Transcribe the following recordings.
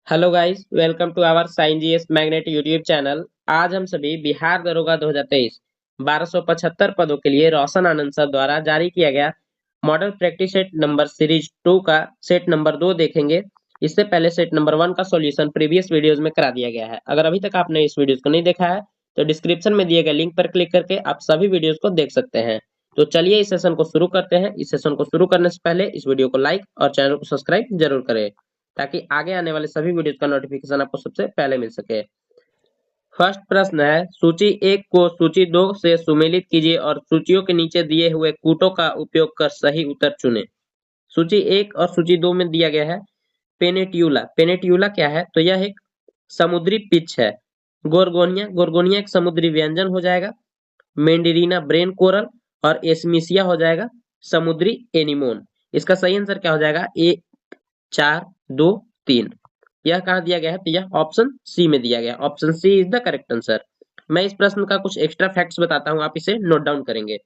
Hello guys, welcome to our sign GS magnet YouTube channel. आज हम सभी बिहार दरोगा 2023 1275 पदों के लिए रोशन आनंद सर द्वारा जारी किया गया model practice set number series 2 का सेट नंबर 2 देखेंगे। इससे पहले सेट नंबर 1 का सॉल्यूशन प्रीवियस वीडियोस में करा दिया गया है। अगर अभी तक आपने इस वीडियोस को नहीं देखा है तो डिस्क्रिप्शन में दिए गए लिंक पर क्लिक करके आप सभी वीडियोस को देख सकते हैं। तो चलिए इस सेशन को शुरू करते हैं। इस सेशन को शुरू करने से पहले इस वीडियो को लाइक और चैनल को सब्सक्राइब जरूर करें ताकि आगे आने वाले सभी वीडियोस का नोटिफिकेशन आपको सबसे पहले मिल सके। फर्स्ट प्रश्न है, सूची 1 को सूची 2 से सुमेलित कीजिए और सूचियों के नीचे दिए हुए कूटों का उपयोग कर सही उत्तर चुनें। सूची 1 और सूची 2 में दिया गया है पेनेट्यूला। पेनेट्यूला क्या है? तो यह एक समुद्री पिच है। गोरगोनिया, गोरगोनिया एक समुद्री व्यंजन हो जाएगा। मेंडेरिना ब्रेन कोरल और एस्मिसिया हो जाएगा समुद्री एनिमोन। इसका सही आंसर क्या हो जाएगा? ए 4 2 3। यह कहाँ दिया गया है? तो यह ऑप्शन सी में दिया गया। Option C is the correct answer. मैं इस प्रश्न का कुछ एक्स्ट्रा फैक्ट्स बताता हूँ, आप इसे नोट डाउन करेंगे।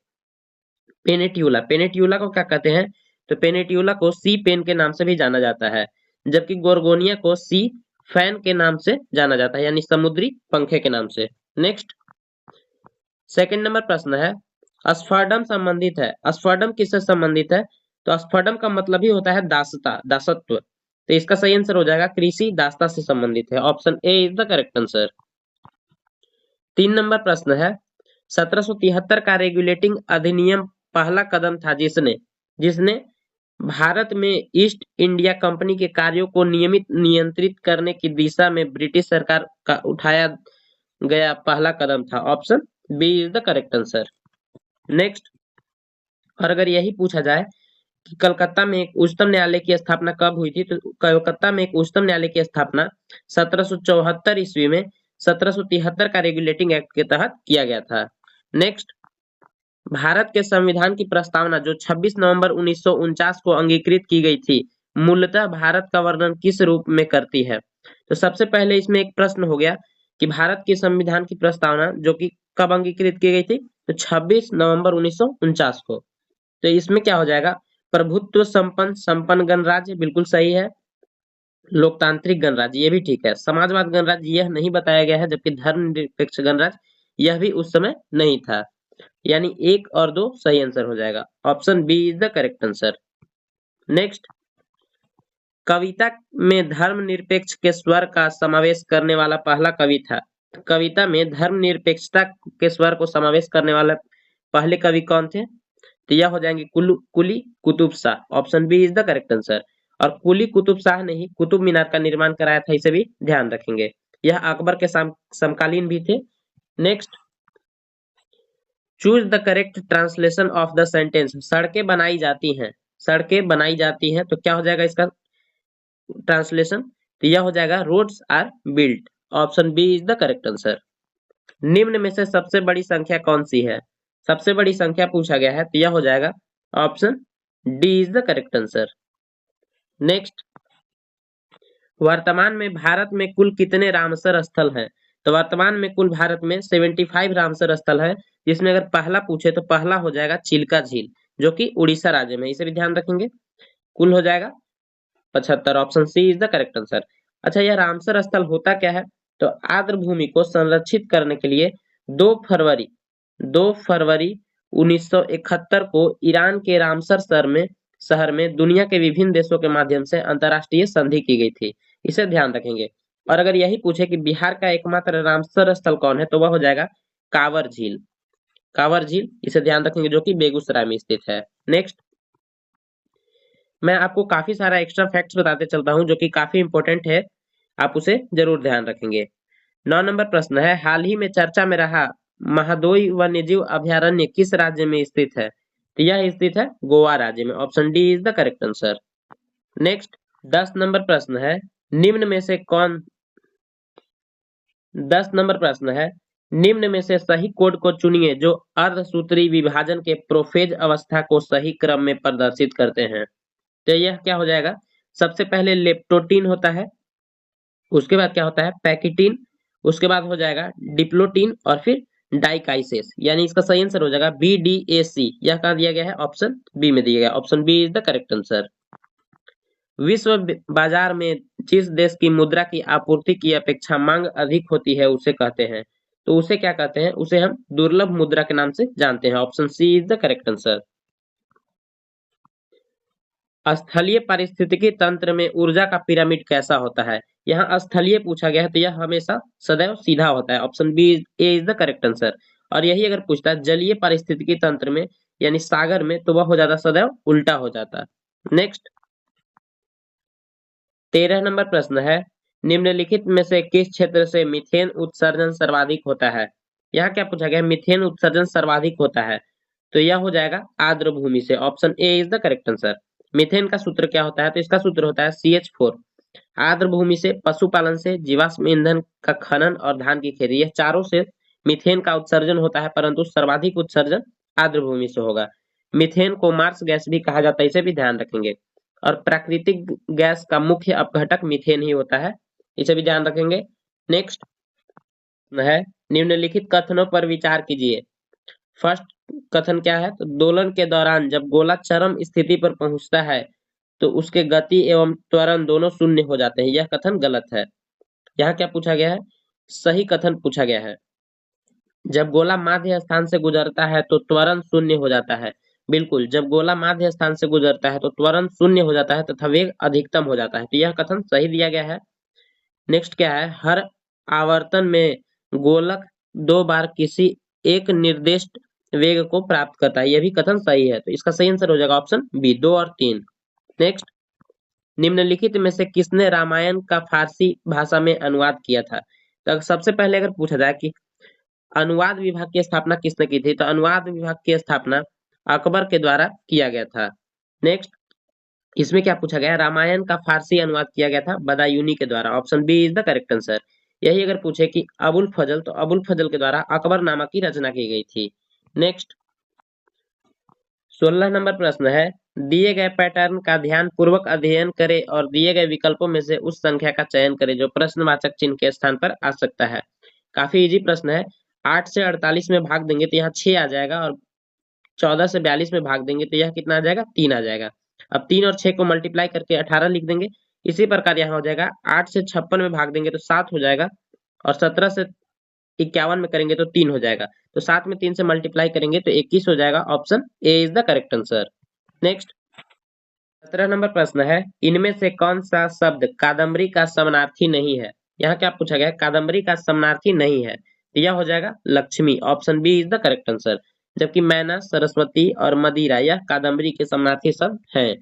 पेनेट्यूला, पेनेट्यूला को क्या कहते हैं? तो पेनेट्यूला को सी पेन के नाम से भी जाना जाता है, जबकि गोरगोनिया को सी फैन के नाम से जाना जाता है, यानी समुद्री पंखे के नाम से। नेक्स्ट, सेकंड नंबर प्रश्न है, अस्फाडम संबंधित है। अस्फाडम किससे संबंधित है? तो अस्फाडम का मतलब ही होता है दासता, दासत्व। तो इसका सही आंसर हो जाएगा कृषि दासता से संबंधित है। Option A is the correct answer. 3 number प्रश्न है, 1773 का रेगुलेटिंग अधिनियम पहला कदम था जिसने जिसने भारत में ईस्ट इंडिया कंपनी के कार्यों को नियमित नियंत्रित करने की दिशा में ब्रिटिश सरकार का उठाया गया पहला कदम था। Option B is the correct answer. Next, और अगर यही पूछा जाए कि कलकत्ता में एक उच्चतम न्यायालय की स्थापना कब हुई थी, तो कलकत्ता में एक उच्चतम न्यायालय की स्थापना 1774 ईस्वी में 1773 का रेगुलेटिंग एक्ट के तहत किया गया था। नेक्स्ट, भारत के संविधान की प्रस्तावना जो 26 नवंबर 1949 को अंगीकृत की गई थी, मूलतः भारत का वर्णन किस रूप में करती है? तो सबसे पहले इसमें एक प्रश्न हो गया कि भारत के संविधान की प्रस्तावना जो कि कब अंगीकृत की गई थी? तो 26 नवंबर 1949 को। तो इसमें क्या हो जाएगा? प्रभुत्व संपन्न संपन्न गणराज्य, बिल्कुल सही है। लोकतांत्रिक गणराज्य, ये भी ठीक है। समाजवाद गणराज्य यह नहीं बताया गया है, जबकि धर्मनिरपेक्ष गणराज्य यह भी उस समय नहीं था। यानी 1 और 2 सही आंसर हो जाएगा। Option B is the correct answer. Next, कविता में धर्मनिरपेक्ष के स्वर का समावेश करने वाला पहला कवि था। कविता में धर्मनिरपेक्षता के स्वर को समावेश करने वाला पहले कवि कौन थे? तो यह हो जाएंगे Quli Qutb Shah. Option B is the correct answer. और कुली कुतुब शाह ने ही कुतुब मीनार का निर्माण कराया था, इसे भी ध्यान रखेंगे। यह अकबर के समकालीन भी थे। Next, choose the correct translation of the sentence. सड़कें बनाई जाती हैं, सड़कें बनाई जाती हैं, तो क्या हो जाएगा इसका ट्रांसलेशन? तो यह हो जाएगा roads are built. Option B is the correct answer. निम्न में से सबसे बड़ी संख्या कौन सी है? सबसे बड़ी संख्या पूछा गया है, तो यह हो जाएगा option D is the correct answer. Next, वर्तमान में भारत में कुल कितने रामसर स्थल हैं? तो वर्तमान में कुल भारत में 75 रामसर स्थल है, जिसमें अगर पहला पूछे तो पहला हो जाएगा चिल्का झील, जो कि उड़ीसा राज्य में, इसे भी ध्यान रखेंगे। कुल हो जाएगा 75। Option C is the correct answer. अच्छा, यह रामसर स्थल होता क्या है? तो आर्द्र भूमि को संरक्षित करने के लिए 2 फरवरी 1971 को ईरान के रामसर शहर में दुनिया के विभिन्न देशों के माध्यम से अंतरराष्ट्रीय संधि की गई थी, इसे ध्यान रखेंगे। और अगर यही पूछे कि बिहार का एकमात्र रामसर स्थल कौन है, तो वह हो जाएगा कांवर झील। कांवर झील, इसे ध्यान रखेंगे, जो कि बेगूसराय में स्थित है। नेक्स्ट, मैं आपको काफी सारा एक्स्ट्रा फैक्ट्स बताते चलता हूं जो कि काफी इंपॉर्टेंट है, आप उसे जरूर ध्यान रखेंगे। 9 नंबर प्रश्न है, हाल ही में चर्चा में रहा महादोई वन्यजीव अभयारण्य किस राज्य में स्थित है? तो यह स्थित है गोवा राज्य में। Option D is the correct answer. Next, 10 number प्रश्न है, निम्न में से कौन 10 नंबर प्रश्न है, निम्न में से सही कोड को चुनिए जो अर्धसूत्री विभाजन के प्रोफेज अवस्था को सही क्रम में प्रदर्शित करते हैं। तो यह क्या हो जाएगा? सबसे पहले लेप्टोटीन होता है, उसके बाद क्या होता है? पैकिटीन, उसके बाद हो जाएगा डिप्लोटीन और फिर डाइकाइसेस। यानी इसका सही आंसर हो जाएगा BDAC। यह कहा दिया गया है? ऑप्शन बी में दिया गया। Option B is the correct answer. विश्व बाजार में जिस देश की मुद्रा की आपूर्ति की अपेक्षा मांग अधिक होती है उसे कहते हैं। तो उसे क्या कहते हैं? उसे हम दुर्लभ मुद्रा के नाम से जानते हैं। Option C is the correct answer. स्थलीय पारिस्थितिकी तंत्र में ऊर्जा का पिरामिड कैसा होता है? यहाँ स्थलीय पूछा गया है तो यह हमेशा सदैव सीधा होता है। Option B A is the correct answer. और यही अगर पूछता है जलीय पारिस्थितिकी तंत्र में यानी सागर में, तो वह हो जाता सदैव उल्टा हो जाता। नेक्स्ट 13 नंबर प्रश्न है, निम्नलिखित में से किस क्षेत्र से मीथेन उत्सर्जन सर्वाधिक होता है? यहाँ क्या पूछा गया? मीथेन उत्सर्जन सर्वाधिक होता है तो यह हो जाएगा आर्द्र भूमि से। Option A is the correct answer. Methane का सूत्र क्या होता है? तो इसका सूत्र होता है CH4। आर्द्र भूमि से, पशुपालन से, जीवाश्म ईंधन का खनन और धान की खेती, यह चारों से मीथेन का उत्सर्जन होता है, परंतु सर्वाधिक उत्सर्जन आर्द्र भूमि से होगा। मीथेन को मार्स गैस भी कहा जाता है, इसे भी ध्यान रखेंगे। और प्राकृतिक गैस का मुख्य अपघटक मीथेन ही होता है, इसे भी ध्यान रखेंगे। नेक्स्ट है, निम्नलिखित कथनों पर विचार कीजिए। फर्स्ट कथन क्या है? तो दोलन के दौरान जब गोला चरम स्थिति पर पहुंचता है तो उसके गति एवं त्वरण दोनों शून्य हो जाते हैं। यह कथन गलत है। यहाँ क्या पूछा गया है? सही कथन पूछा गया है। जब गोला माध्य स्थान से गुजरता है तो त्वरण शून्य हो जाता है। बिल्कुल, जब गोला माध्य स्थान से गुजरता है तो त्वरण शून्य हो जाता है तथा वेग अधिकतम हो जाता है। तो यह कथन सही दिया गया है। नेक्स्ट क्या है? हर आवर्तन में गोलक 2 बार किसी एक निर्दिष्ट वेग को प्राप्त करता है। यह भी कथन सही है। तो इसका सही आंसर हो जाएगा ऑप्शन बी, 2 और 3। नेक्स्ट, निम्नलिखित में से किसने रामायण का फारसी भाषा में अनुवाद किया था? तो सबसे पहले अगर पूछा जाए कि अनुवाद विभाग की स्थापना किसने की थी, तो अनुवाद विभाग की स्थापना अकबर के द्वारा किया गया था। नेक्स्ट, इसमें क्या पूछा गया? रामायण का फारसी अनुवाद किया गया था बदायूनी के द्वारा। Option B is the correct answer. यही अगर पूछे कि अबुल फजल, तो अबुल फजल के द्वारा अकबरनामा की रचना की गई थी। नेक्स्ट 16 नंबर प्रश्न है, दिए गए पैटर्न का ध्यान पूर्वक अध्ययन करें और दिए गए विकल्पों में से उस संख्या का चयन करें जो प्रश्नवाचक चिन्ह के स्थान पर आ सकता है। काफी इजी प्रश्न है। 8 से 48 में भाग देंगे तो यहाँ 6 आ जाएगा, और 14 से 42 में भाग देंगे तो यह कितना आ जाएगा? 3 आ जाएगा। अब 3 और 6 को मल्टीप्लाई करके 18 लिख देंगे। इसी प्रकार यहाँ हो जाएगा, 8 से 56 में भाग देंगे तो 7 हो जाएगा, और 17 से 51 में करेंगे तो 3 हो जाएगा। तो 7 में 3 से मल्टीप्लाई करेंगे तो 21 हो जाएगा। Option A is the correct answer. Next 17 number प्रश्न है, इनमें से कौन सा शब्द कादम्बरी का समानार्थी नहीं है? यहाँ क्या पूछा गया है? कादम्बरी का समानार्थी नहीं है तो यह हो जाएगा Lakshmi. Option B is the correct answer. जबकि मैना, सरस्वती और मदिरा यह कादम्बरी के समानार्थी शब्द हैं।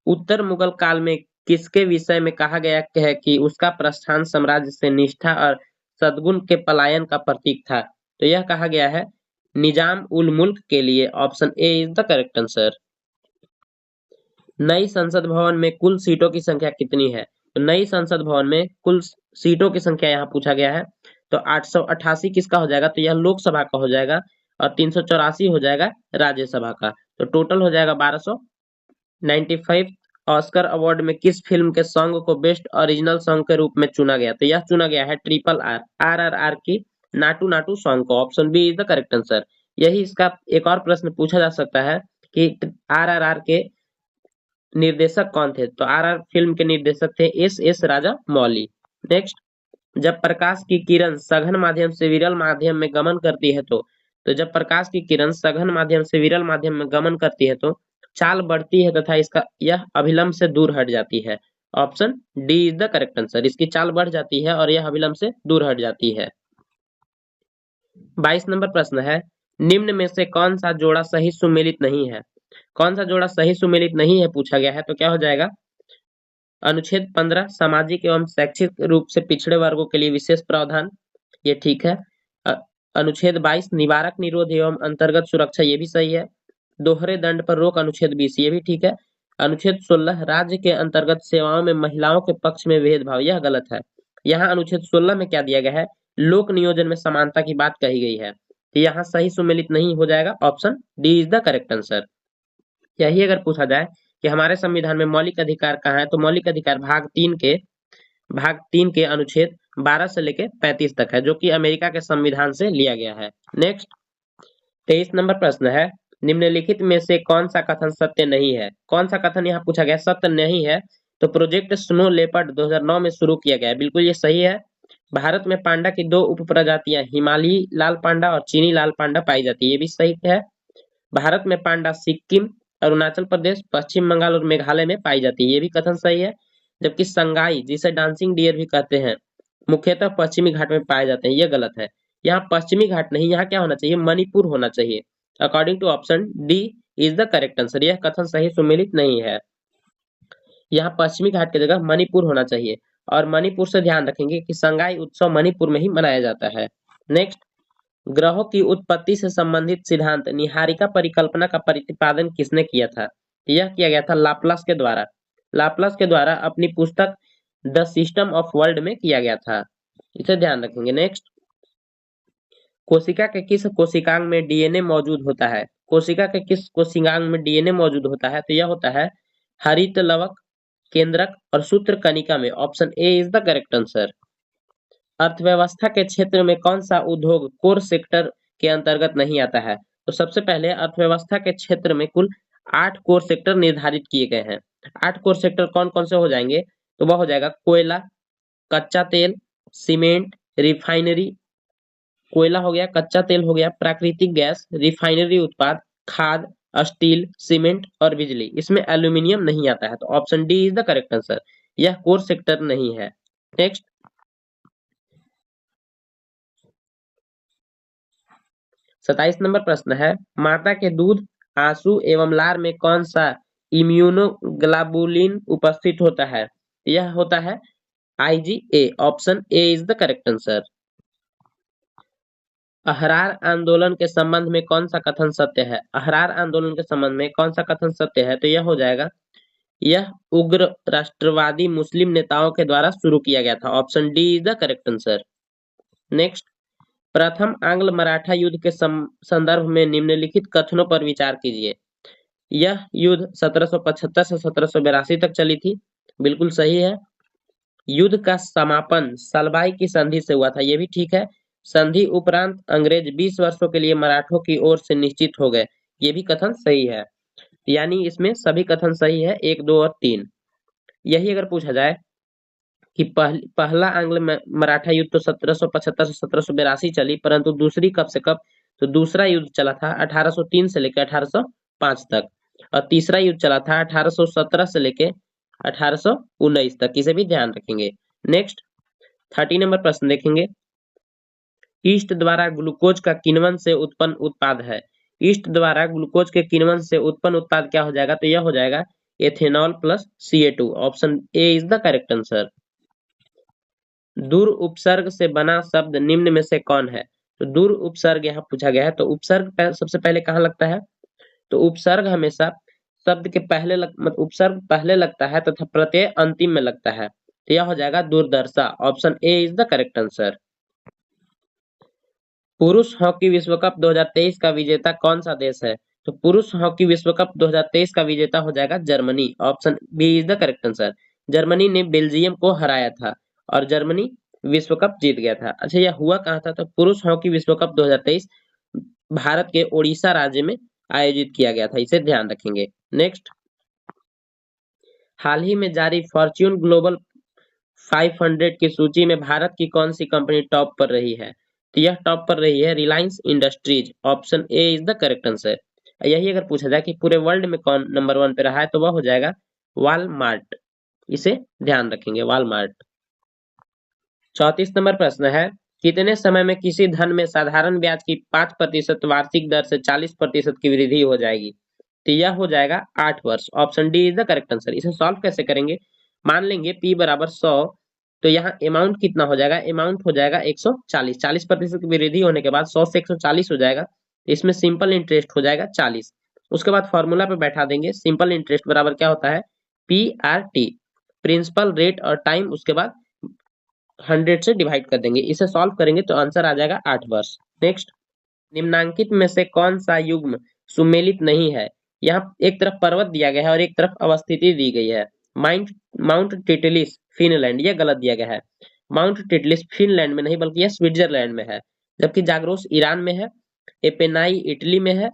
उत्तर मुगल काल में किसके विषय में कहा गया है कि उसका प्रस्थान साम्राज्य से निष्ठा और सद्गुण के पलायन का प्रतीक था? तो यह कहा गया है निजाम उल मुल्क के लिए। Option A is the correct answer. नई संसद भवन में कुल सीटों की संख्या कितनी है? तो नई संसद भवन में कुल सीटों की संख्या यहाँ पूछा गया है। तो 888 किसका हो जाएगा? तो यह लोकसभा का हो जाएगा, और 384 हो जाएगा राज्यसभा का। तो टोटल हो जाएगा 1295। ऑस्कर अवार्ड में किस फिल्म के सॉन्ग को बेस्ट ओरिजिनल सॉन्ग के रूप में चुना गया? तो यह चुना गया है RRR, RRR की नाटू नाटू सॉन्ग को। Option B is the correct answer. यही इसका एक और प्रश्न पूछा जा सकता है कि RRR के निर्देशक कौन थे? तो RR फिल्म के निर्देशक थे S राजा मौली। नेक्स्ट, जब प्रकाश की किरण सघन माध्यम से विरल माध्यम में गमन करती है तो जब प्रकाश की किरण सघन माध्यम से विरल माध्यम में गमन करती है तो चाल बढ़ती है तथा इसका यह अभिलंब से दूर हट जाती है। Option D is the correct answer. इसकी चाल बढ़ जाती है और यह अभिलंब से दूर हट जाती है। 22 नंबर प्रश्न है, निम्न में से कौन सा जोड़ा सही सुमेलित नहीं है? कौन सा जोड़ा सही सुमेलित नहीं है पूछा गया है। तो क्या हो जाएगा? अनुच्छेद 15 सामाजिक एवं शैक्षिक रूप से पिछड़े वर्गों के लिए विशेष प्रावधान, ये ठीक है। अनुच्छेद 22 निवारक निरोध एवं अंतर्गत सुरक्षा, ये भी सही है। दोहरे दंड पर रोक, अनुच्छेद 20, ये भी ठीक है। अनुच्छेद 16 राज्य के अंतर्गत सेवाओं में महिलाओं के पक्ष में भेदभाव, यह गलत है। यहाँ अनुच्छेद 16 में क्या दिया गया है? लोक नियोजन में समानता की बात कही गई है। तो यहाँ सही सुमेलित नहीं हो जाएगा। Option D is the correct answer. यही अगर पूछा जाए कि हमारे संविधान में मौलिक अधिकार कहाँ है, तो मौलिक अधिकार भाग 3 के अनुच्छेद 12 से लेके 35 तक है, जो कि अमेरिका के संविधान से लिया गया है। नेक्स्ट 23 नंबर प्रश्न है, निम्नलिखित में से कौन सा कथन सत्य नहीं है? कौन सा कथन यहाँ पूछा गया सत्य नहीं है? तो प्रोजेक्ट स्नो लेपर्ड 2009 में शुरू किया गया है, बिल्कुल ये सही है। भारत में पांडा की 2 उप प्रजातियां हिमालयी लाल पांडा और चीनी लाल पांडा पाई जाती है, ये भी सही है। भारत में पांडा सिक्किम, अरुणाचल प्रदेश, पश्चिम बंगाल और मेघालय में पाई जाती है, ये भी कथन सही है। जबकि संगाई, जिसे डांसिंग डियर भी कहते हैं, मुख्यतः पश्चिमी घाट में पाए जाते हैं, ये गलत है। यहाँ पश्चिमी घाट नहीं, यहाँ क्या होना चाहिए? मणिपुर होना चाहिए। According to option D is the correct answer. यह कथन सही सुमेलित नहीं है। यहाँ पश्चिमी घाट की जगह मणिपुर होना चाहिए। और मणिपुर से ध्यान रखेंगे कि संगाई उत्सव मणिपुर में ही मनाया जाता है। नेक्स्ट, ग्रहों की उत्पत्ति से संबंधित सिद्धांत निहारिका परिकल्पना का प्रतिपादन किसने किया था? यह किया गया था लाप्लास के द्वारा। लाप्लास के द्वारा अपनी पुस्तक द सिस्टम ऑफ वर्ल्ड में किया गया था, इसे ध्यान रखेंगे। नेक्स्ट, कोशिका के किस कोशिकांग में डीएनए मौजूद होता है? कोशिका के किस कोशिकांग में डीएनए मौजूद होता है? तो यह होता है हरित लवक, केंद्रक और सूत्र कणिका में। Option A is the correct answer. अर्थव्यवस्था के क्षेत्र में कौन सा उद्योग कोर सेक्टर के अंतर्गत नहीं आता है? तो सबसे पहले अर्थव्यवस्था के क्षेत्र में कुल 8 कोर सेक्टर निर्धारित किए गए हैं। 8 कोर सेक्टर कौन कौन से हो जाएंगे? तो वह हो जाएगा कोयला, कच्चा तेल, सीमेंट, रिफाइनरी, कोयला हो गया, कच्चा तेल हो गया, प्राकृतिक गैस, रिफाइनरी उत्पाद, खाद, स्टील, सीमेंट और बिजली। इसमें एल्यूमिनियम नहीं आता है, तो option D is the correct answer. यह कोर सेक्टर नहीं है। नेक्स्ट, 27 नंबर प्रश्न है, माता के दूध, आंसू एवं लार में कौन सा इम्यूनोग्लोबुलिन उपस्थित होता है? यह होता है IgA। Option A is the correct answer. Ahrar आंदोलन के संबंध में कौन सा कथन सत्य है? अहरार आंदोलन के संबंध में कौन सा कथन सत्य है? तो यह हो जाएगा, यह उग्र राष्ट्रवादी मुस्लिम नेताओं के द्वारा शुरू किया गया था। Option D is the correct answer. Next, प्रथम आंग्ल मराठा युद्ध के संदर्भ में निम्नलिखित कथनों पर विचार कीजिए। यह युद्ध 1775 से 1782 तक चली थी, बिल्कुल सही है। युद्ध का समापन सलबाई की संधि से हुआ था, यह भी ठीक है। संधि उपरांत अंग्रेज 20 वर्षों के लिए मराठों की ओर से निश्चित हो गए, ये भी कथन सही है। यानी इसमें सभी कथन सही है, 1, 2 और 3। यही अगर पूछा जाए कि पहला आंग्ल मराठा युद्ध तो 1775 से 1782 चली, परंतु दूसरी कब से कब? तो दूसरा युद्ध चला था 1803 से लेकर 1805 तक, और तीसरा युद्ध चला था 1817 से लेकर 1819 तक, इसे भी ध्यान रखेंगे। नेक्स्ट, 30 नंबर प्रश्न देखेंगे, ईस्ट द्वारा ग्लूकोज का किण्वन से उत्पन्न उत्पाद है। ईस्ट द्वारा ग्लूकोज के किण्वन से उत्पन्न उत्पाद क्या हो जाएगा? तो यह हो जाएगा ethanol plus Ca2। Option A is the correct answer. दूर उपसर्ग से बना शब्द निम्न में से कौन है? तो दूर उपसर्ग यहाँ पूछा गया है, तो उपसर्ग सबसे पहले कहाँ लगता है? तो उपसर्ग हमेशा शब्द के पहले उपसर्ग पहले लगता है तथा प्रत्यय अंतिम में लगता है, तो यह हो जाएगा दूरदर्शा। Option A is the correct answer. पुरुष हॉकी विश्व कप 2023 का विजेता कौन सा देश है? तो पुरुष हॉकी विश्व कप 2023 का विजेता हो जाएगा Germany. Option B is the correct answer. Germany ने बेल्जियम को हराया था और जर्मनी विश्व कप जीत गया था। अच्छा, यह हुआ कहाँ था? तो पुरुष हॉकी विश्व कप 2023 भारत के ओडिशा राज्य में आयोजित किया गया था, इसे ध्यान रखेंगे। नेक्स्ट, हाल ही में जारी फॉर्च्यून ग्लोबल 500 की सूची में भारत की कौन सी कंपनी टॉप पर रही है? तो यह टॉप पर रही है Reliance industries. Option A is the correct answer. यही अगर पूछा जाए कि पूरे वर्ल्ड में कौन नंबर 1 पे रहा है, तो वह हो जाएगा वॉलमार्ट, इसे ध्यान रखेंगे, वॉलमार्ट। 34 नंबर प्रश्न है, कितने समय में किसी धन में साधारण ब्याज की 5% वार्षिक दर से 40% की वृद्धि हो जाएगी? तो यह हो जाएगा 8 वर्ष। Option D is the correct answer. इसे सॉल्व कैसे करेंगे? मान लेंगे P बराबर 100, तो यहाँ अमाउंट कितना हो जाएगा? अमाउंट हो जाएगा 140। 40% की वृद्धि होने के बाद 100 से 140 हो जाएगा, इसमें सिंपल इंटरेस्ट हो जाएगा 40। उसके बाद फॉर्मूला पे बैठा देंगे, सिंपल इंटरेस्ट बराबर क्या होता है? PRT, प्रिंसिपल रेट और टाइम, उसके बाद 100 से डिवाइड कर देंगे। इसे सॉल्व करेंगे तो आंसर आ जाएगा 8 वर्ष। नेक्स्ट, निम्नांकित में से कौन सा युग्म सुमेलित नहीं है? यहाँ एक तरफ पर्वत दिया गया है और एक तरफ अवस्थिति दी गई है। माउंट टिटलिस फिनलैंड, यह गलत दिया गया है। माउंट टिटलिस फिनलैंड में नहीं बल्कि यह स्विट्जरलैंड में है, जबकि जाग्रोस ईरान में है, एपेनाई इटली में है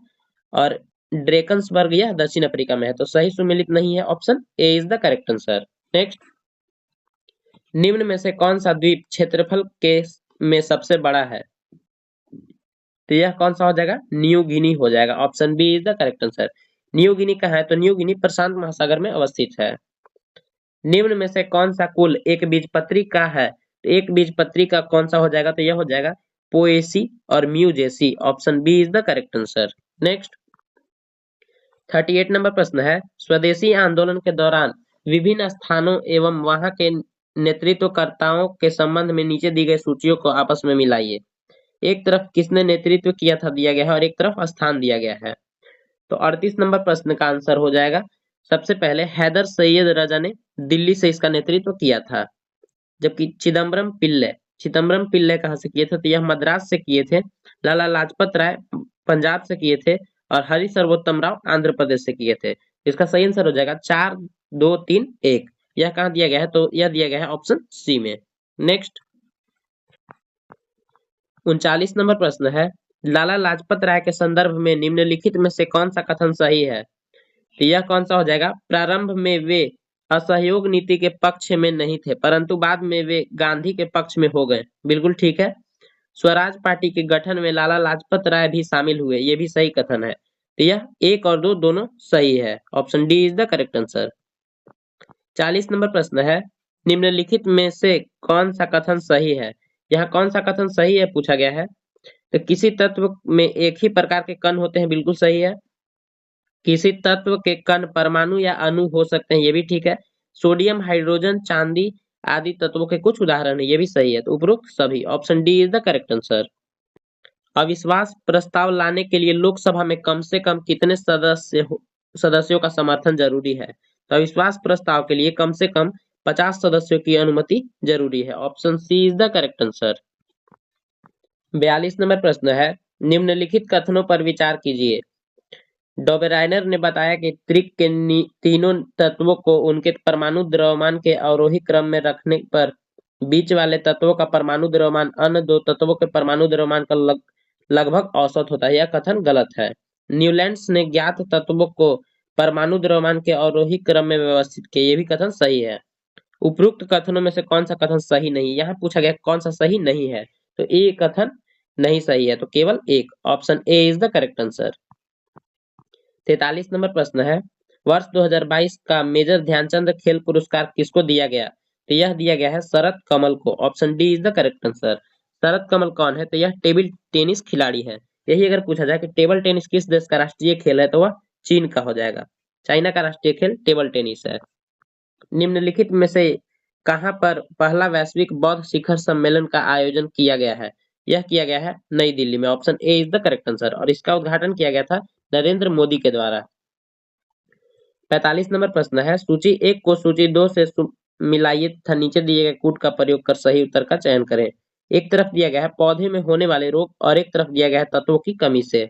और ड्रेकन्सबर्ग या दक्षिण अफ्रीका में है, तो सही सुमेलित नहीं है, option A is the correct answer. Next, निम्न में से कौन सा द्वीप क्षेत्रफल के में सबसे बड़ा है? तो यह कौन सा हो जाएगा? न्यू गिनी हो जाएगा, option B is the correct answer. New Guinea कहाँ है? तो न्यू गिनी प्रशांत महासागर में अवस्थित है। निम्न में से कौन सा कुल एक बीजपत्री का है? तो एक बीजपत्री का कौन सा हो जाएगा? तो यह हो जाएगा पोएसी और म्यूजेसी, option B is the correct answer. Next, 38 number प्रश्न है, स्वदेशी आंदोलन के दौरान विभिन्न स्थानों एवं वहां के नेतृत्वकर्ताओं के संबंध में नीचे दी गई सूचियों को आपस में मिलाइए। एक तरफ किसने नेतृत्व किया था दिया गया है और एक तरफ स्थान दिया गया है। तो 38 नंबर प्रश्न का आंसर हो जाएगा सबसे पहले हैदर सैयद रजा ने दिल्ली से इसका नेतृत्व किया था, जबकि चिदम्बरम पिल्ले कहाँ से किए थे? तो यह मद्रास से किए थे। लाला लाजपत राय पंजाब से किए थे और हरि सर्वोत्तम राव आंध्र प्रदेश से किए थे। इसका सही आंसर हो जाएगा 4, 2, 3, 1। यह कहाँ दिया गया है? तो यह दिया गया है ऑप्शन सी में। नेक्स्ट, 39 नंबर प्रश्न है, लाला लाजपत राय के संदर्भ में निम्नलिखित में से कौन सा कथन सही है? तो यह कौन सा हो जाएगा? प्रारंभ में वे असहयोग नीति के पक्ष में नहीं थे, परंतु बाद में वे गांधी के पक्ष में हो गए। बिल्कुल ठीक है। स्वराज पार्टी के गठन में लाला लाजपत राय भी शामिल हुए, ये भी सही कथन है। तो यह 1 और 2 दोनों सही है, option D is the correct answer. 40 number प्रश्न है, निम्नलिखित में से कौन सा कथन सही है? यहाँ कौन सा कथन सही है पूछा गया है। तो किसी तत्व में एक ही प्रकार के कण होते हैं, बिल्कुल सही है। किसी तत्व के कण परमाणु या अणु हो सकते हैं, ये भी ठीक है। सोडियम, हाइड्रोजन, चांदी आदि तत्वों के कुछ उदाहरण है, ये भी सही है। तो उपरोक्त सभी, option D is the correct answer. अविश्वास प्रस्ताव लाने के लिए लोकसभा में कम से कम कितने सदस्यों का समर्थन जरूरी है? तो अविश्वास प्रस्ताव के लिए कम से कम 50 सदस्यों की अनुमति जरूरी है, option C is the correct answer. 42 number प्रश्न है, निम्नलिखित कथनों पर विचार कीजिए। डोबेराइनर ने बताया कि त्रिक के तीनों तत्वों को उनके परमाणु द्रव्यमान के अवरोही क्रम में रखने पर बीच वाले तत्वों का परमाणु द्रव्यमान अन्य दो तत्वों के परमाणु द्रव्यमान का लगभग औसत होता है। यह कथन गलत है। न्यूलैंड्स ने ज्ञात तत्वों को परमाणु द्रव्यमान के अवरोही क्रम में व्यवस्थित किया, ये भी कथन सही है। उपरोक्त कथनों में से कौन सा कथन सही नहीं? यहाँ पूछा गया कौन सा सही नहीं है, तो ये कथन नहीं सही है, तो केवल एक, option A is the correct answer. 43 number प्रश्न है, वर्ष 2022 का मेजर ध्यानचंद खेल पुरस्कार किसको दिया गया? तो यह दिया गया है शरत कमल को, option D is the correct answer. Sharath Kamal कौन है? तो यह टेबल टेनिस खिलाड़ी है। यही अगर पूछा जाए कि टेबल टेनिस किस देश का राष्ट्रीय खेल है, तो वह चीन का हो जाएगा। चाइना का राष्ट्रीय खेल टेबल टेनिस है। निम्नलिखित में से कहां पर पहला वैश्विक बौद्ध शिखर सम्मेलन का आयोजन किया गया है? यह किया गया है नई दिल्ली में, option A is the correct answer, और इसका उद्घाटन किया गया था नरेंद्र मोदी के द्वारा। 45 नंबर प्रश्न है, सूची 1 को सूची 2 से मिलाइए तथा नीचे दिए गए कूट का प्रयोग कर सही उत्तर का चयन करें। एक तरफ दिया गया है पौधे में होने वाले रोग और एक तरफ दिया गया है तत्वों की कमी से।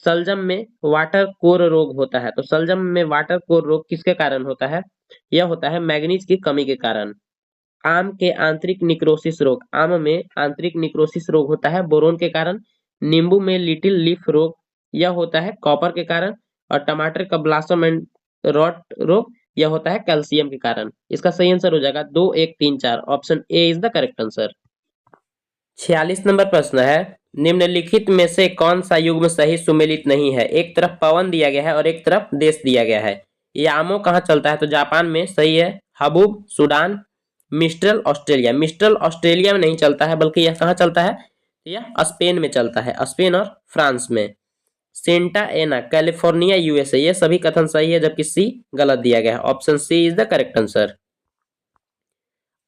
सलजम में वाटर कोर रोग होता है, तो सलजम में वाटर कोर रोग किसके कारण होता है? यह होता है मैग्नीज की कमी के कारण। आम के आंतरिक निक्रोसिस रोग, आम में आंतरिक निक्रोसिस रोग होता है बोरोन के कारण। नींबू में लिटिल लीफ रोग, यह होता है कॉपर के कारण। और टमाटर का ब्लॉसम एंड रॉट रोग, यह होता है कैल्शियम के कारण। इसका सही आंसर हो जाएगा 2, 1, 3, 4, option A is the correct answer. 46 number प्रश्न है, निम्नलिखित में से कौन सा युग्म सही सुमेलित नहीं है? एक तरफ पवन दिया गया है और एक तरफ देश दिया गया है। यामो कहाँ चलता है? तो जापान में, सही है। Haboob Sudan, mistral Australia, mistral Australia में नहीं चलता है, बल्कि यह कहाँ चलता है? यह स्पेन में चलता है, स्पेन और फ्रांस में। सेंटा एना कैलिफोर्निया यूएसए, ये सभी कथन सही है, जबकि सी गलत दिया गया है, option C is the correct answer.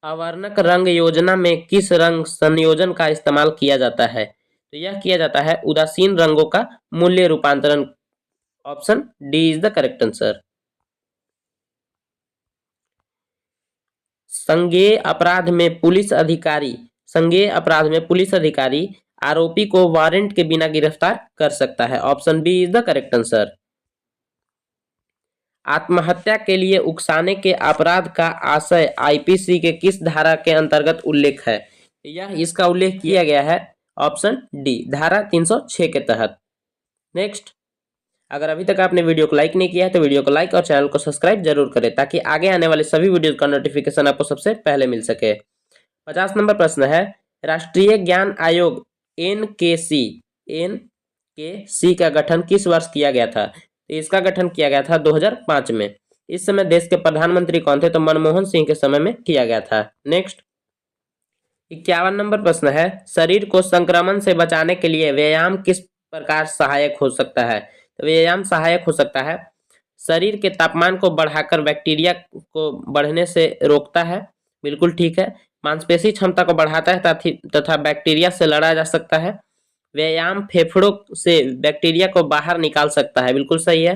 अवर्णक रंग योजना में किस रंग संयोजन का इस्तेमाल किया जाता है? तो यह किया जाता है उदासीन रंगों का मूल्य रूपांतरण, option D is the correct answer. संज्ञेय अपराध में पुलिस अधिकारी आरोपी को वारंट के बिना गिरफ्तार कर सकता है, option B is the correct answer. आत्महत्या के लिए उकसाने के अपराध का आशय आईपीसी के किस धारा के अंतर्गत उल्लेख है? यह इसका उल्लेख किया गया है, ऑप्शन डी, धारा 306 के तहत। नेक्स्ट, अगर अभी तक आपने वीडियो को लाइक नहीं किया है तो वीडियो को लाइक और चैनल को सब्सक्राइब जरूर करें ताकि आगे आने वाले सभी वीडियो का नोटिफिकेशन आपको सबसे पहले मिल सके। 50 नंबर प्रश्न है, राष्ट्रीय ज्ञान आयोग एनकेसी का गठन किस वर्ष किया गया था? तो इसका गठन किया गया था 2005 में। इस समय देश के प्रधानमंत्री कौन थे? तो मनमोहन सिंह के समय में किया गया था। नेक्स्ट 51 नंबर प्रश्न है, शरीर को संक्रमण से बचाने के लिए व्यायाम किस प्रकार सहायक हो सकता है? तो व्यायाम सहायक हो सकता है, शरीर के तापमान को बढ़ाकर बैक्टीरिया को बढ़ने से रोकता है, बिल्कुल ठीक है। मांसपेशी क्षमता को बढ़ाता है तथा बैक्टीरिया से लड़ा जा सकता है। व्यायाम फेफड़ों से बैक्टीरिया को बाहर निकाल सकता है, बिल्कुल सही है।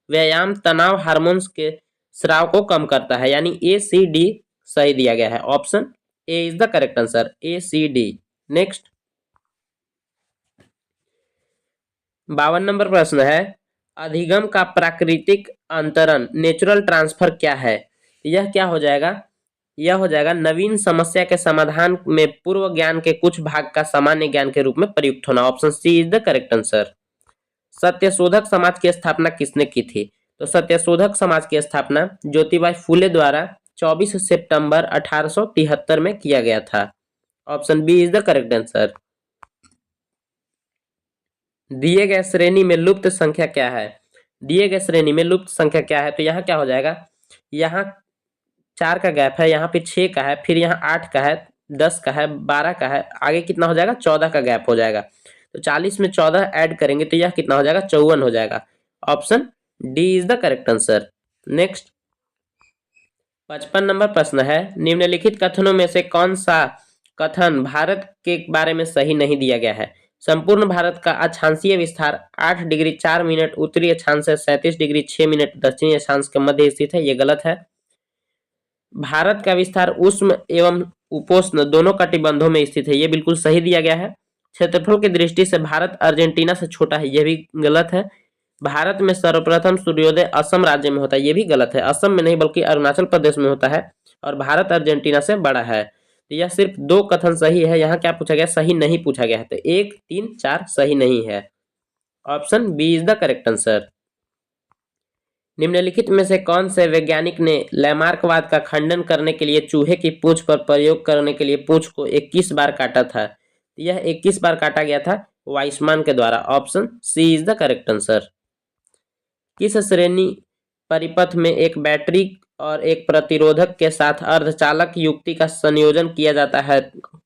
व्यायाम तनाव हार्मोन्स के स्राव को कम करता है, यानी ACD सही दिया गया है। Option A is the correct answer, ACD। Next 52 number प्रश्न है, अधिगम का प्राकृतिक अंतरण नेचुरल ट्रांसफर क्या है? यह क्या हो जाएगा? यह हो जाएगा नवीन समस्या के समाधान में पूर्व ज्ञान के कुछ भाग का सामान्य ज्ञान के रूप में प्रयुक्त होना। Option C is the correct answer. Satyashodhak Samaj की स्थापना किसने की थी? तो सत्यशोधक समाज की स्थापना ज्योतिबा फूले द्वारा 24 सितंबर 1873 में किया गया था। Option B is the correct answer. दिए गए श्रेणी में लुप्त संख्या क्या है? दिए गए श्रेणी में लुप्त संख्या क्या है? तो यहाँ क्या हो जाएगा, यहाँ 4 का गैप है, यहाँ पे 6 का है, फिर यहाँ 8 का है, 10 का है, 12 का है, आगे कितना हो जाएगा? 14 का गैप हो जाएगा। तो 40 में 14 ऐड करेंगे तो यह कितना हो जाएगा? 54 हो जाएगा। Option D is the correct answer. Next 55 number प्रश्न है, निम्नलिखित कथनों में से कौन सा कथन भारत के बारे में सही नहीं दिया गया है? संपूर्ण भारत का अक्षांशीय विस्तार 8 डिग्री 4 मिनट उत्तरी अक्षांश से 37 डिग्री 6 मिनट दक्षिणी अक्षांश के मध्य स्थित है, ये गलत है। भारत का विस्तार उष्ण एवं उपोष्ण दोनों कटिबंधों में स्थित है, ये बिल्कुल सही दिया गया है। क्षेत्रफल की दृष्टि से भारत अर्जेंटीना से छोटा है, यह भी गलत है। भारत में सर्वप्रथम सूर्योदय असम राज्य में होता है, ये भी गलत है। असम में नहीं बल्कि अरुणाचल प्रदेश में होता है। और भारत अर्जेंटीना से बड़ा है। तो यह सिर्फ 2 कथन सही है, यहाँ क्या पूछा गया? सही नहीं पूछा गया है। तो 1, 3, 4 सही नहीं है। Option B is the correct answer. निम्नलिखित में से कौन से वैज्ञानिक ने लैमार्कवाद का खंडन करने के लिए चूहे की पूंछ पर प्रयोग करने के लिए पूंछ को 21 बार काटा था? यह 21 बार काटा गया था वाइसमान के द्वारा। Option C is the correct answer. किस श्रेणी परिपथ में एक बैटरी और एक प्रतिरोधक के साथ अर्धचालक युक्ति का संयोजन किया जाता है?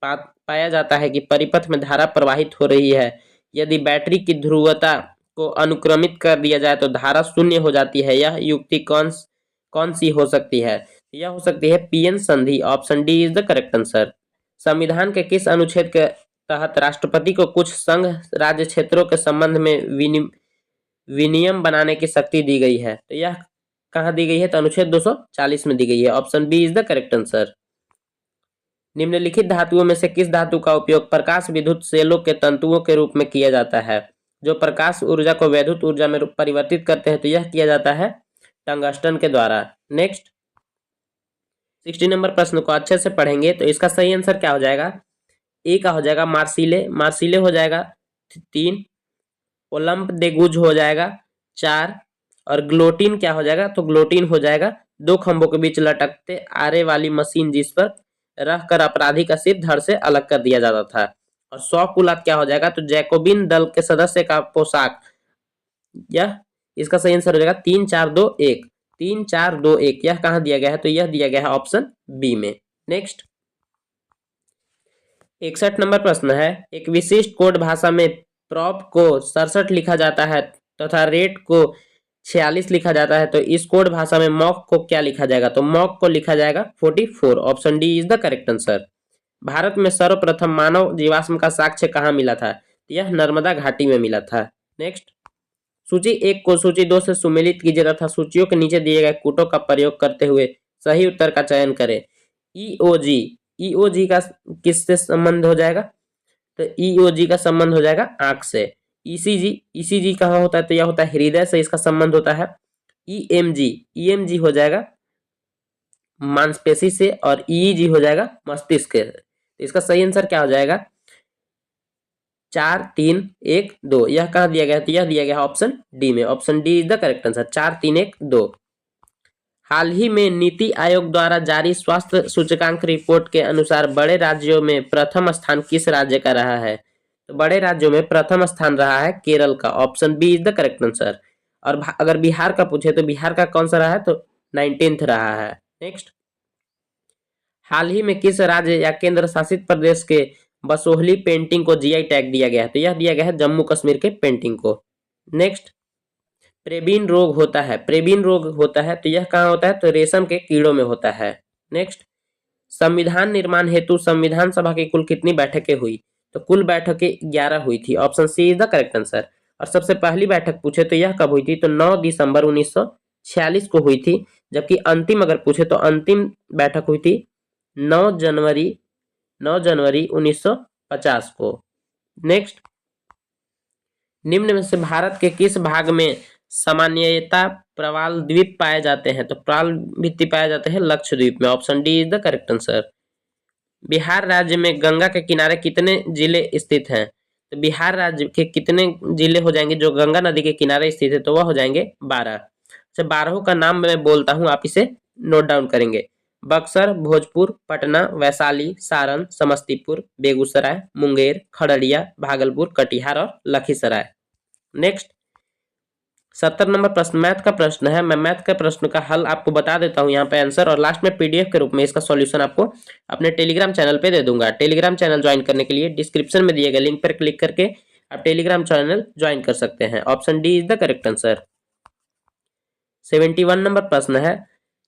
पाया जाता है कि परिपथ में धारा प्रवाहित हो रही है, यदि बैटरी की ध्रुवता को अनुक्रमित कर दिया जाए तो धारा शून्य हो जाती है। यह युक्ति कौन सी हो सकती है? यह हो सकती है पीएन संधि। Option D is the correct answer. संविधान के किस अनुच्छेद के तहत राष्ट्रपति को कुछ संघ राज्य क्षेत्रों के संबंध में विनियम बनाने की शक्ति दी गई है? तो यह कहाँ दी गई है? तो अनुच्छेद 240 में दी गई है। Option B is the correct answer. निम्नलिखित धातुओं में से किस धातु का उपयोग प्रकाश विद्युत सेलों के तंतुओं के रूप में किया जाता है, जो प्रकाश ऊर्जा को वैद्युत ऊर्जा में परिवर्तित करते हैं? तो यह किया जाता है टंगस्टन के द्वारा। नेक्स्ट 60 नंबर प्रश्न को अच्छे से पढ़ेंगे तो इसका सही आंसर क्या हो जाएगा? ए का हो जाएगा मार्सिले हो जाएगा 3, ओलंप देगुज हो जाएगा 4, और ग्लोटीन क्या हो जाएगा? तो ग्लोटीन हो जाएगा 2 खंभों के बीच लटकते आरे वाली मशीन जिस पर रखकर अपराधी का सिर धड़ से अलग कर दिया जाता था। और 100 कुलात क्या हो जाएगा? तो जैकोबिन दल के सदस्य का पोशाक। यह इसका सही आंसर हो जाएगा 3, 4, 2, 1। 3, 4, 2, 1 यह कहाँ दिया गया है? तो यह दिया गया है ऑप्शन बी में। नेक्स्ट 61 नंबर प्रश्न है, एक विशिष्ट कोड भाषा में प्रॉप को 67 लिखा जाता है तथा रेट को 46 लिखा जाता है, तो इस कोड भाषा में मॉक को क्या लिखा जाएगा? तो मॉक को लिखा जाएगा 44। Option D is the correct answer. Bharat में सर्वप्रथम मानव जीवाश्म का साक्ष्य कहाँ मिला था? यह नर्मदा घाटी में मिला था। नेक्स्ट सूची 1 को सूची 2 से सुमेलित कीजिए तथा सूचियों के नीचे दिए गए कूटों का प्रयोग करते हुए सही उत्तर का चयन करें। ईओजी का किससे संबंध हो जाएगा? तो ईओजी का संबंध हो जाएगा आंख से। ईसीजी कहाँ होता है? तो यह होता है हृदय से, इसका संबंध होता है। ईएमजी हो जाएगा मांसपेशी से, और ईईजी हो जाएगा मस्तिष्क से। तो इसका सही आंसर क्या हो जाएगा? 4-3-1-2। यह कहाँ दिया गया है? तो यह दिया गया है ऑप्शन डी में। Option D is the correct answer, 4-3-1-2। हाल ही में नीति आयोग द्वारा जारी स्वास्थ्य सूचकांक रिपोर्ट के अनुसार बड़े राज्यों में प्रथम स्थान किस राज्य का रहा है? तो बड़े राज्यों में प्रथम स्थान रहा है केरल का। Option B is the correct answer. और अगर बिहार का पूछे तो बिहार का कौन सा रहा है? तो 19th रहा है। नेक्स्ट, हाल ही में किस राज्य या केंद्र शासित प्रदेश के बसोहली पेंटिंग को जीआई टैग दिया गया है? तो यह दिया गया है जम्मू कश्मीर के पेंटिंग को। नेक्स्ट, प्रेबीन रोग होता है, प्रेबीन रोग होता है तो यह कहाँ होता है? तो रेशम के कीड़ों में होता है। नेक्स्ट, संविधान निर्माण हेतु संविधान सभा की कुल कितनी बैठकें हुई? तो कुल बैठकें 11 हुई थी। Option C is the correct answer. और सबसे पहली बैठक पूछे तो यह कब हुई थी? तो 9 दिसंबर 1946 को हुई थी। जबकि अंतिम अगर पूछे तो अंतिम बैठक हुई थी 9 जनवरी 1950 को। नेक्स्ट, निम्न में से भारत के किस भाग में सामान्यतः प्रवाल द्वीप पाए जाते हैं? तो प्रवाल भित्ति पाए जाते हैं लक्षद्वीप में। Option D is the correct answer. Bihar राज्य में गंगा के किनारे कितने जिले स्थित हैं? तो बिहार राज्य के कितने जिले हो जाएंगे जो गंगा नदी के किनारे स्थित है? तो वह हो जाएंगे 12। अच्छा, 12 का नाम मैं बोलता हूँ, आप इसे नोट डाउन करेंगे। बक्सर, भोजपुर, पटना, वैशाली, सारण, समस्तीपुर, बेगूसराय, मुंगेर, खगड़िया, भागलपुर, कटिहार और लखीसराय। नेक्स्ट, 70 नंबर प्रश्न मैथ का प्रश्न है। मैं मैथ के प्रश्न का हल आपको बता देता हूं यहाँ पे आंसर, और लास्ट में पीडीएफ के रूप में इसका सॉल्यूशन आपको अपने टेलीग्राम चैनल पे दे दूंगा। टेलीग्राम चैनल ज्वाइन करने के लिए डिस्क्रिप्शन में दिए गए लिंक पर क्लिक करके आप टेलीग्राम चैनल ज्वाइन कर सकते हैं। Option D is the correct answer. 71 number प्रश्न है,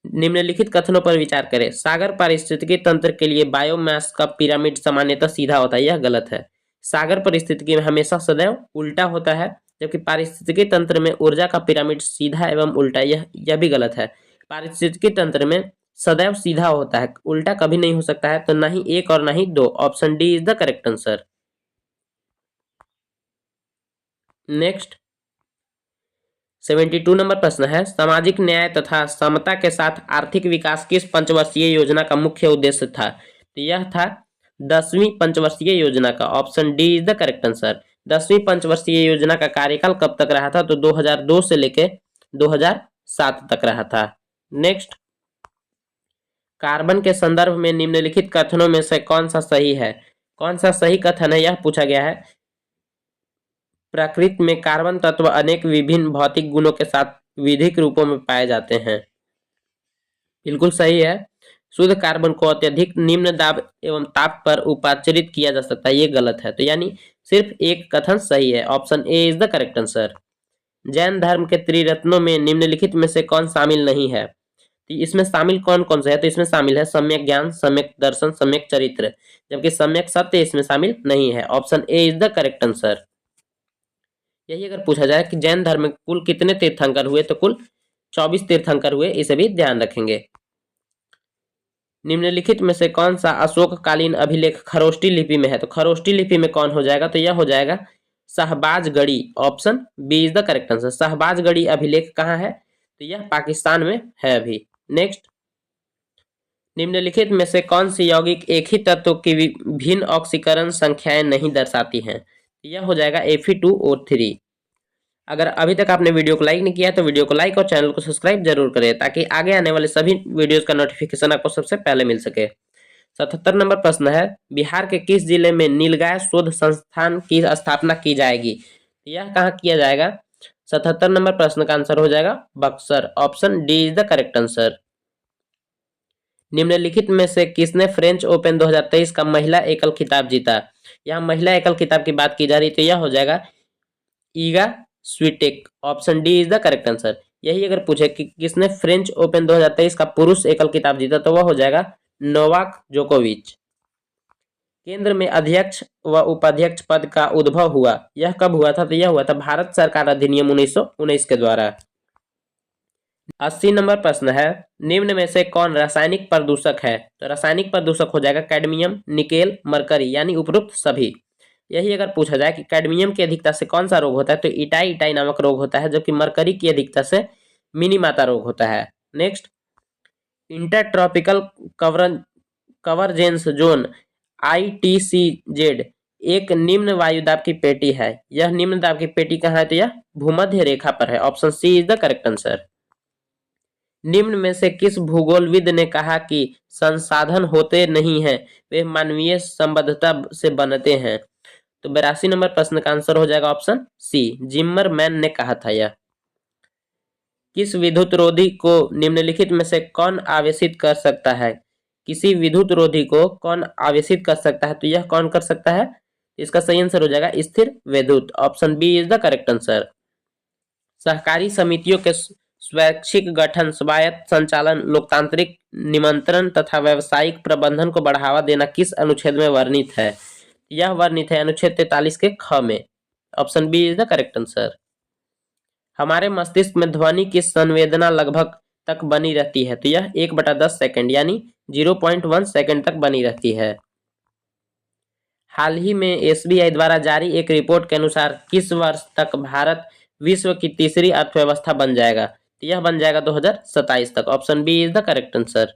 निम्नलिखित कथनों पर विचार करें। सागर पारिस्थितिकी तंत्र के लिए बायोमास का पिरामिड सामान्यतः सीधा होता है, यह गलत है। सागर परिस्थितिकी में हमेशा सदैव उल्टा होता है, जबकि पारिस्थितिकी तंत्र में ऊर्जा का पिरामिड सीधा एवं उल्टा, यह भी गलत है। पारिस्थितिकी तंत्र में सदैव सीधा होता है, उल्टा कभी नहीं हो सकता है। तो ना ही 1 और ना ही 2। Option D is the correct answer. Next, 72 number प्रश्न है, सामाजिक न्याय तथा समता के साथ आर्थिक विकास किस पंचवर्षीय योजना का मुख्य उद्देश्य था? तो यह था 10वीं पंचवर्षीय योजना का। Option D is the correct answer. 10वीं पंचवर्षीय योजना का कार्यकाल कब तक रहा था? तो 2002 से लेकर 2007 तक रहा था। नेक्स्ट, कार्बन के संदर्भ में निम्नलिखित कथनों में से कौन सा सही है? कौन सा सही कथन है यह पूछा गया है। प्रकृति में कार्बन तत्व अनेक विभिन्न भौतिक गुणों के साथ विधिक रूपों में पाए जाते हैं। बिल्कुल सही है। शुद्ध कार्बन को अत्यधिक निम्न दाब एवं ताप पर उपाचरित किया जा सकता है, ये गलत है। तो यानी सिर्फ एक कथन सही है। Option A is the correct answer. Jain धर्म के त्रिरत्नों में निम्नलिखित में से कौन शामिल नहीं है? तो इसमें शामिल कौन कौन सा है? तो इसमें शामिल है सम्यक ज्ञान, सम्यक दर्शन, सम्यक चरित्र, जबकि सम्यक सत्य इसमें शामिल नहीं है। Option A is the correct answer. यही अगर पूछा जाए कि जैन धर्म में कुल कितने तीर्थंकर हुए, तो कुल 24 तीर्थंकर हुए, इसे भी ध्यान रखेंगे। निम्नलिखित में से कौन सा अशोककालीन अभिलेख खरोष्टी लिपि में है? तो खरोष्टी लिपि में कौन हो जाएगा? तो यह हो जाएगा Shahbazgarhi. Option B is the correct answer. Shahbazgarhi अभिलेख कहाँ है? तो यह पाकिस्तान में है अभी। नेक्स्ट, निम्नलिखित में से कौन सी यौगिक एक ही तत्व की भिन्न ऑक्सीकरण संख्याएं नहीं दर्शाती हैं? यह हो जाएगा Fe2O3। अगर अभी तक आपने वीडियो को लाइक नहीं किया तो वीडियो को लाइक और चैनल को सब्सक्राइब जरूर करें, ताकि आगे आने वाले सभी वीडियोस का नोटिफिकेशन आपको सबसे पहले मिल सके। 77 नंबर प्रश्न है, बिहार के किस जिले में नीलगाय शोध संस्थान की स्थापना की जाएगी? यह कहाँ किया जाएगा? 77 नंबर प्रश्न का आंसर हो जाएगा Buxar. Option D is the correct answer. निम्नलिखित में से किसने फ्रेंच ओपन 2023 का महिला एकल खिताब जीता? यहाँ महिला एकल खिताब की बात की जा रही, तो यह हो जाएगा ईगा स्वीटेक। Option D is the correct answer. यही अगर पूछे कि किसने फ्रेंच ओपन 2023 का पुरुष एकल खिताब जीता, तो वह हो जाएगा नोवाक जोकोविच। केंद्र में अध्यक्ष व उपाध्यक्ष पद का उद्भव हुआ, यह कब हुआ था? तो यह हुआ था भारत सरकार अधिनियम 1919 के द्वारा। 80 नंबर प्रश्न है, निम्न में से कौन रासायनिक प्रदूषक है? तो रासायनिक प्रदूषक हो जाएगा कैडमियम, निकेल, मरकरी, यानी उपरोक्त सभी। यही अगर पूछा जाए कि कैडमियम की अधिकता से कौन सा रोग होता है, तो इटाई इटाई नामक रोग होता है, जबकि मरकरी की अधिकता से मिनीमाता रोग होता है। नेक्स्ट, इंटरट्रॉपिकल कवर्जेंस जोन ITCZ एक निम्न वायुदाब की पेटी है। यह निम्न दाब की पेटी कहाँ है? तो यह भूमध्य रेखा पर है। Option C is the correct answer. निम्न में से किस भूगोलविद ने कहा कि संसाधन होते नहीं हैं, वे मानवीय संबद्धता से बनते हैं? तो 82 नंबर प्रश्न का आंसर हो जाएगा ऑप्शन सी, जिम्मरमैन ने कहा था यह। किस विद्युत रोधी को निम्नलिखित में से कौन आवेशित कर सकता है? किसी विद्युत रोधी को कौन आवेशित कर सकता है? तो यह कौन कर सकता है? इसका सही आंसर हो जाएगा स्थिर विद्युत। Option B is the correct answer. सहकारी समितियों के स्वैच्छिक गठन, स्वायत्त संचालन, लोकतांत्रिक निमंत्रण तथा व्यावसायिक प्रबंधन को बढ़ावा देना किस अनुच्छेद में वर्णित है? यह वर्णित है अनुच्छेद 43 के ख में। Option B is the correct answer. हमारे मस्तिष्क में ध्वनि की संवेदना लगभग तक बनी रहती है, तो यह 1/10 सेकंड यानी 0.1 सेकंड तक बनी रहती है। हाल ही में एसबीआई द्वारा जारी एक रिपोर्ट के अनुसार किस वर्ष तक भारत विश्व की तीसरी अर्थव्यवस्था बन जाएगा? तो यह बन जाएगा 2027 तक। Option B is the correct answer.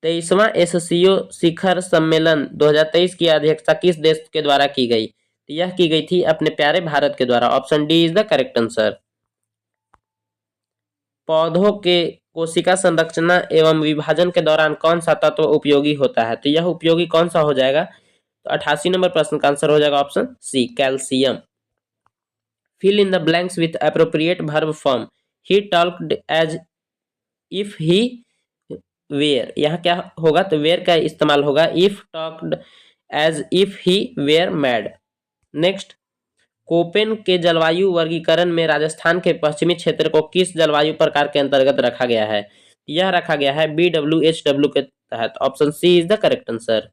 23वां एससीओ शिखर सम्मेलन 2023 की अध्यक्षता किस देश के द्वारा की गई? तो यह की गई थी अपने प्यारे भारत के द्वारा। Option D is the correct answer. पौधों के कोशिका संरचना एवं विभाजन के दौरान कौन सा तत्व उपयोगी होता है? तो यह उपयोगी कौन सा हो जाएगा? तो 88 नंबर प्रश्न का आंसर हो जाएगा option C, calcium. Fill in the blanks with appropriate verb form. He talked as if he were. यहाँ क्या होगा? तो वेयर का इस्तेमाल होगा। If talked as if he were mad. Next, Koppen के जलवायु वर्गीकरण में राजस्थान के पश्चिमी क्षेत्र को किस जलवायु प्रकार के अंतर्गत रखा गया है? यह रखा गया है BWHW के तहत। Option C is the correct answer.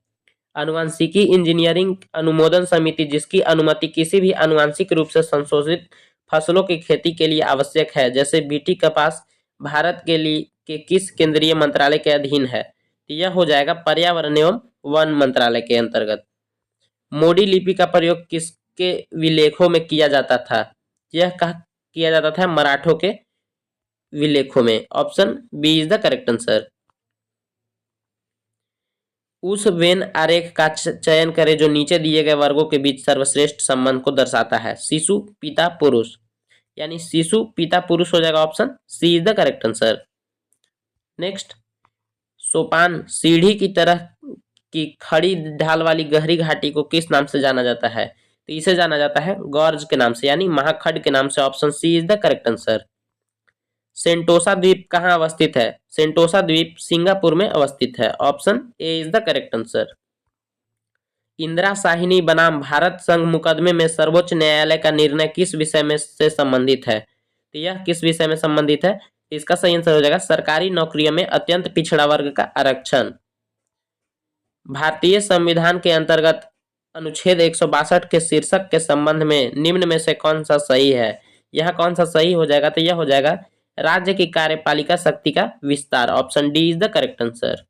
आनुवंशिकी इंजीनियरिंग अनुमोदन समिति, जिसकी अनुमति किसी भी आनुवंशिक रूप से संशोधित फसलों की खेती के लिए आवश्यक है, जैसे बीटी कपास, भारत के लिए के किस केंद्रीय मंत्रालय के अधीन है? तो यह हो जाएगा पर्यावरण एवं वन मंत्रालय के अंतर्गत। मोडी लिपि का प्रयोग किसके विलेखों में किया जाता था? यह किया जाता था मराठों के विलेखों में। Option B is the correct answer. उस वेन आरेख का चयन करें जो नीचे दिए गए वर्गों के बीच सर्वश्रेष्ठ संबंध को दर्शाता है। शिशु, पिता, पुरुष, यानी शिशु, पिता, पुरुष हो जाएगा। Option C is the correct answer. Next, सोपान सीढ़ी की तरह की खड़ी ढाल वाली गहरी घाटी को किस नाम से जाना जाता है? तो इसे जाना जाता है गॉर्ज के नाम से, यानी महाखड्ड के नाम से। Option C is the correct answer. Sentosa द्वीप कहाँ अवस्थित है? सेंटोसा द्वीप सिंगापुर में अवस्थित है। Option A is the correct answer. Indira Sawhney बनाम भारत संघ मुकदमे में सर्वोच्च न्यायालय का निर्णय किस विषय में से संबंधित है? तो यह किस विषय में संबंधित है? इसका सही आंसर हो जाएगा सरकारी नौकरियों में अत्यंत पिछड़ा वर्ग का आरक्षण। भारतीय संविधान के अंतर्गत अनुच्छेद 162 के शीर्षक के संबंध में निम्न में से कौन सा सही है? यह कौन सा सही हो जाएगा? तो यह हो जाएगा राज्य की कार्यपालिका शक्ति का विस्तार। Option D is the correct answer.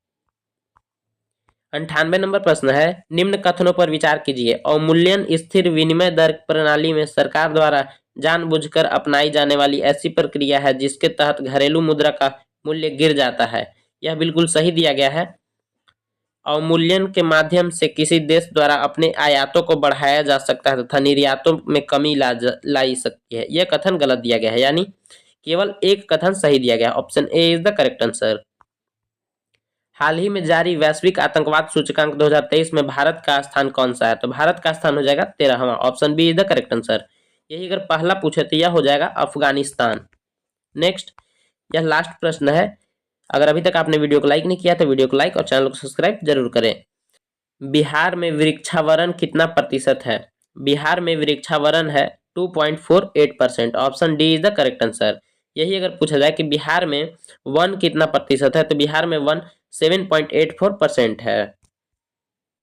98 number प्रश्न है, निम्न कथनों पर विचार कीजिए। अवमूल्यन स्थिर विनिमय दर प्रणाली में सरकार द्वारा जानबूझकर अपनाई जाने वाली ऐसी प्रक्रिया है जिसके तहत घरेलू मुद्रा का मूल्य गिर जाता है। यह बिल्कुल सही दिया गया है। अवमूल्यन के माध्यम से किसी देश द्वारा अपने आयातों को बढ़ाया जा सकता है तथा निर्यातों में कमी लाई सकती है। यह कथन गलत दिया गया है, यानी केवल एक कथन सही दिया गया। Option A is the correct answer. हाल ही में जारी वैश्विक आतंकवाद सूचकांक 2023 में भारत का स्थान कौन सा है? तो भारत का स्थान हो जाएगा 13वां। Option B is the correct answer. यही अगर पहला पूछे तो यह हो जाएगा अफगानिस्तान। नेक्स्ट, यह लास्ट प्रश्न है। अगर अभी तक आपने वीडियो को लाइक नहीं किया तो वीडियो को लाइक और चैनल को सब्सक्राइब जरूर करें। बिहार में वृक्षावरण कितना प्रतिशत है? बिहार में वृक्षावरण है 2.48%। Option D is the correct answer. यही अगर पूछा जाए कि बिहार में वन कितना प्रतिशत है, तो बिहार में वन 7.84% है।